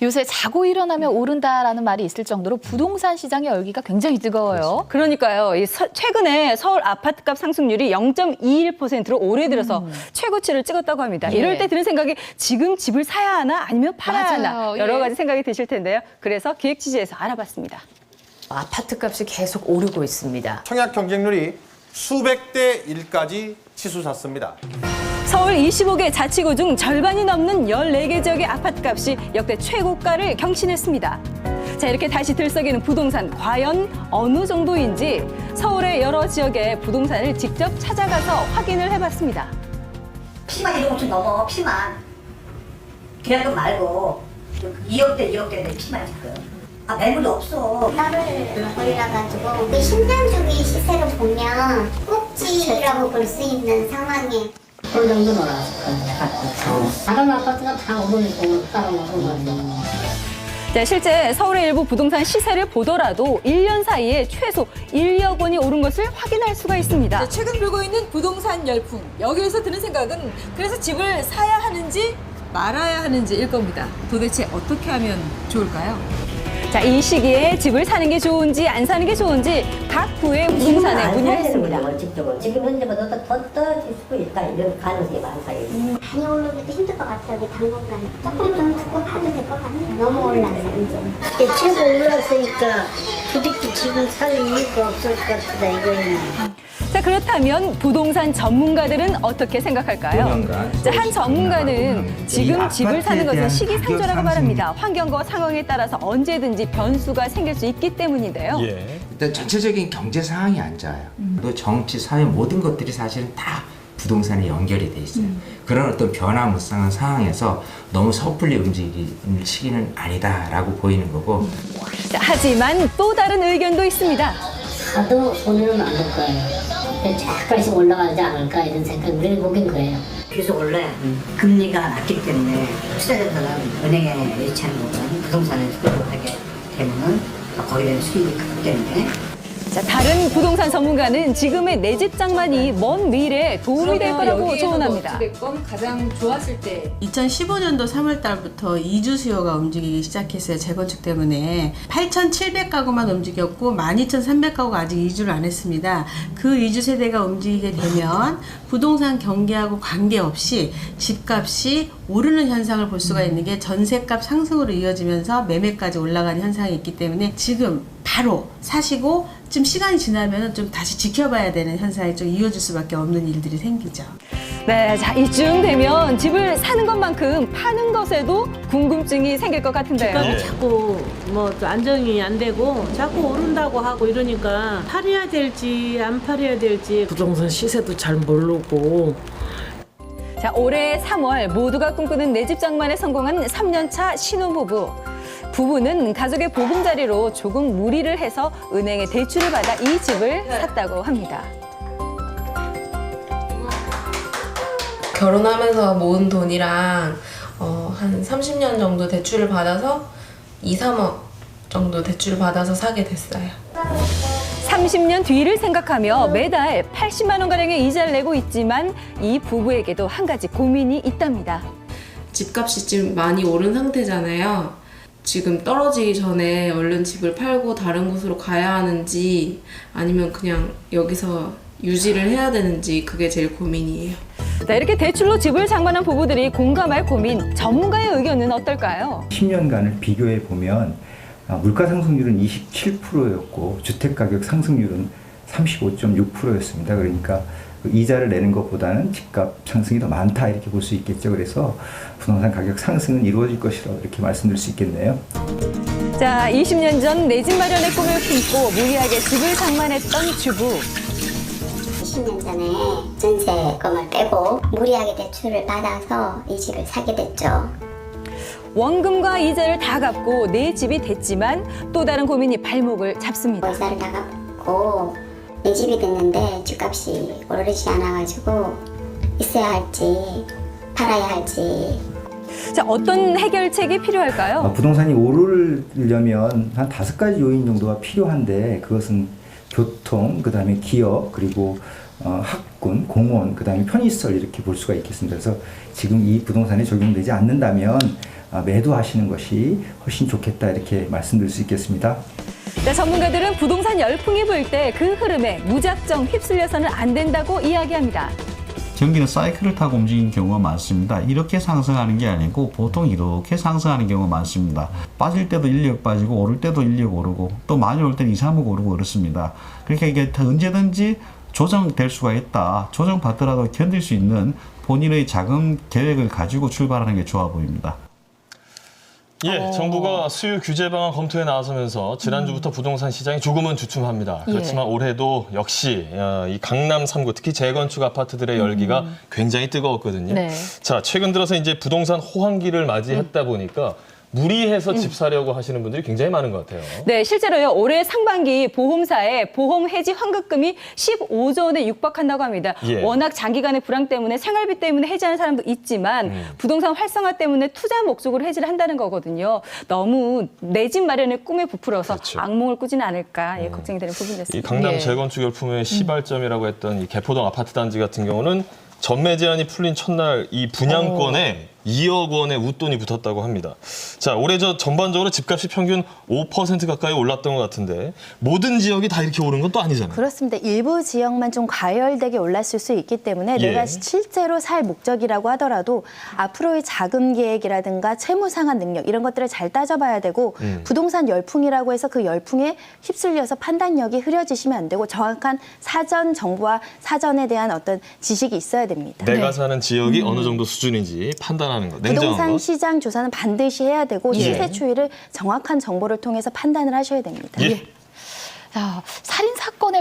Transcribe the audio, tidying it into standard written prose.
요새 자고 일어나면 오른다라는 말이 있을 정도로 부동산 시장의 열기가 굉장히 뜨거워요. 그러니까요. 최근에 서울 아파트값 상승률이 0.21%로 올해 들어서 최고치를 찍었다고 합니다. 예. 이럴 때 드는 생각이 지금 집을 사야 하나 아니면 팔아야 맞아요. 하나 여러 예. 가지 생각이 드실 텐데요. 그래서 기획취재에서 알아봤습니다. 아파트 값이 계속 오르고 있습니다. 청약 경쟁률이 수백 대 1까지 치솟았습니다. 서울 25개 자치구 중 절반이 넘는 14개 지역의 아파트값이 역대 최고가를 경신했습니다. 자, 이렇게 다시 들썩이는 부동산 과연 어느 정도인지 서울의 여러 지역의 부동산을 직접 찾아가서 확인을 해봤습니다. 피만 1억씩 넘어. 피만 계약금 말고 2억대 피만 지금. 매물이 없어. 딸을 올려가지고 우리 10년 주기 시세로 보면 꼭지라고 볼 수 있는 상황에 그 정도 올랐을 거예요. 다른 아파트가 다 오르고 따라오는 거죠. 자, 실제 서울의 일부 부동산 시세를 보더라도 1년 사이에 최소 1억 원이 오른 것을 확인할 수가 있습니다. 최근 불고 있는 부동산 열풍. 여기에서 드는 생각은 그래서 집을 사야 하는지 말아야 하는지일 겁니다. 도대체 어떻게 하면 좋을까요? 자, 이 시기에 집을 사는 게 좋은지 안 사는 게 좋은지 각 부의 부동산에 문의를 했습니다. 원칙적으로 지금 현재보다 더 떨어질 수도 있다 이런 가능성이 많아요. 많이 오르기도 힘들 것 같아요. 여기 당분간 조금 좀 듣고 봐도 될 것 같아요. 너무 올라서 이제 최고 올랐으니까 부득이 지금 살 이유가 없을 것 같다 이거예요. 자, 그렇다면 부동산 전문가들은 어떻게 생각할까요? 자, 한 전문가는 지금 집을 사는 것은 시기상조라고 말합니다. 환경과 상황에 따라서 언제든지 변수가 생길 수 있기 때문인데요. 일단 전체적인 경제 상황이 안 좋아요. 또 정치, 사회 모든 것들이 사실은 다 부동산에 연결이 돼 있어요. 그런 어떤 변화무쌍한 상황에서 너무 섣불리 움직이는 시기는 아니다라고 보이는 거고. 자, 하지만 또 다른 의견도 있습니다. 사도 손해는 안 올 거예요. 약간씩 올라가지 않을까 이런 생각 우리 보긴 그래요. 계속 올라야 금리가 낮기 때문에 투자자들은 은행에 예치하는 것보다는 부동산에 수급하게 되면 거기에 대한 수익이 크기 때문에. 자, 다른 부동산 전문가는 지금의 내 집 장만이 먼 미래에 도움이 될 거라고 조언합니다. 가장 좋았을 때 2015년도 3월 달부터 이주 수요가 움직이기 시작했어요. 재건축 때문에 8,700가구만 움직였고 12,300가구가 아직 이주를 안 했습니다. 그 이주 세대가 움직이게 되면 부동산 경기하고 관계없이 집값이 오르는 현상을 볼 수가 있는 게 전세값 상승으로 이어지면서 매매까지 올라가는 현상이 있기 때문에 지금 바로 사시고 좀 시간이 지나면 좀 다시 지켜봐야 되는 현상이 좀 이어질 수밖에 없는 일들이 생기죠. 네, 자, 이쯤 되면 집을 사는 것만큼 파는 것에도 궁금증이 생길 것 같은데요. 집값이 자꾸 뭐 안정이 안 되고 자꾸 오른다고 하고 이러니까 팔아야 될지 안 팔아야 될지 부동산 시세도 잘 모르고. 자, 올해 3월 모두가 꿈꾸는 내 집 장만에 성공한 3년차 신혼부부. 부부는 가족의 보금자리로 조금 무리를 해서 은행에 대출을 받아 이 집을 샀다고 합니다. 결혼하면서 모은 돈이랑 한 30년 정도 대출을 받아서 2, 3억 정도 대출을 받아서 사게 됐어요. 30년 뒤를 생각하며 매달 80만 원가량의 이자를 내고 있지만 이 부부에게도 한 가지 고민이 있답니다. 집값이 지금 많이 오른 상태잖아요. 지금 떨어지기 전에 얼른 집을 팔고 다른 곳으로 가야 하는지 아니면 그냥 여기서 유지를 해야 되는지 그게 제일 고민이에요. 자, 이렇게 대출로 집을 장만한 부부들이 공감할 고민, 전문가의 의견은 어떨까요? 10년간을 비교해 보면 물가 상승률은 27%였고 주택가격 상승률은 35.6%였습니다. 그러니까 그 이자를 내는 것보다는 집값 상승이 더 많다 이렇게 볼 수 있겠죠. 그래서 부동산 가격 상승은 이루어질 것이라고 이렇게 말씀드릴 수 있겠네요. 자, 20년 전 내 집 마련의 꿈을 품고 무리하게 집을 장만했던 주부. 10년 전에 전세금을 빼고 무리하게 대출을 받아서 이 집을 사게 됐죠. 원금과 이자를 다 갚고 내 집이 됐지만 또 다른 고민이 발목을 잡습니다. 이자를 다 갚고 내 집이 됐는데 집값이 오르지 않아가지고 있어야 할지 팔아야 할지. 자, 어떤 해결책이 필요할까요? 부동산이 오르려면 한 5가지 요인 정도가 필요한데 그것은 교통, 그다음에 기업, 그리고 학군, 공원, 그다음에 편의시설 이렇게 볼 수가 있겠습니다. 그래서 지금 이 부동산에 적용되지 않는다면 매도하시는 것이 훨씬 좋겠다 이렇게 말씀드릴 수 있겠습니다. 네, 전문가들은 부동산 열풍이 불 때 그 흐름에 무작정 휩쓸려서는 안 된다고 이야기합니다. 경기는 사이클을 타고 움직이는 경우가 많습니다. 이렇게 상승하는 게 아니고 보통 이렇게 상승하는 경우가 많습니다. 빠질 때도 인력 빠지고 오를 때도 인력 오르고 또 많이 올 때는 2, 3억 오르고 그렇습니다. 그러니까 이게 언제든지 조정될 수가 있다. 조정받더라도 견딜 수 있는 본인의 자금 계획을 가지고 출발하는 게 좋아 보입니다. 예, 정부가 수요 규제 방안 검토에 나서면서 지난주부터 부동산 시장이 조금은 주춤합니다. 그렇지만 올해도 역시 이 강남 3구, 특히 재건축 아파트들의 열기가 굉장히 뜨거웠거든요. 네. 자, 최근 들어서 이제 부동산 호황기를 맞이했다 보니까 무리해서 집 사려고 하시는 분들이 굉장히 많은 것 같아요. 네, 실제로요. 올해 상반기 보험사의 보험 해지 환급금이 15조 원에 육박한다고 합니다. 예. 워낙 장기간의 불황 때문에 생활비 때문에 해지하는 사람도 있지만 부동산 활성화 때문에 투자 목적으로 해지를 한다는 거거든요. 너무 내 집 마련의 꿈에 부풀어서 그렇죠. 악몽을 꾸지는 않을까 걱정이 되는 이 부분이었습니다. 강남 예. 재건축 열풍의 시발점이라고 했던 이 개포동 아파트 단지 같은 경우는 전매 제한이 풀린 첫날 이 분양권에 2억 원의 웃돈이 붙었다고 합니다. 자, 올해 전반적으로 집값이 평균 5% 가까이 올랐던 것 같은데 모든 지역이 다 이렇게 오른 건 또 아니잖아요. 그렇습니다. 일부 지역만 좀 과열되게 올랐을 수 있기 때문에 예. 내가 실제로 살 목적이라고 하더라도 앞으로의 자금 계획이라든가 채무 상환 능력 이런 것들을 잘 따져봐야 되고 부동산 열풍이라고 해서 그 열풍에 휩쓸려서 판단력이 흐려지시면 안 되고 정확한 사전 정보와 사전에 대한 어떤 지식이 있어야 됩니다. 내가 사는 지역이 어느 정도 수준인지 판단하는 것, 냉정한 부동산 것. 시장 조사는 반드시 해야 되고 예. 시세 추이를 정확한 정보를 통해서 판단을 하셔야 됩니다. 예. 자, 살인 사건의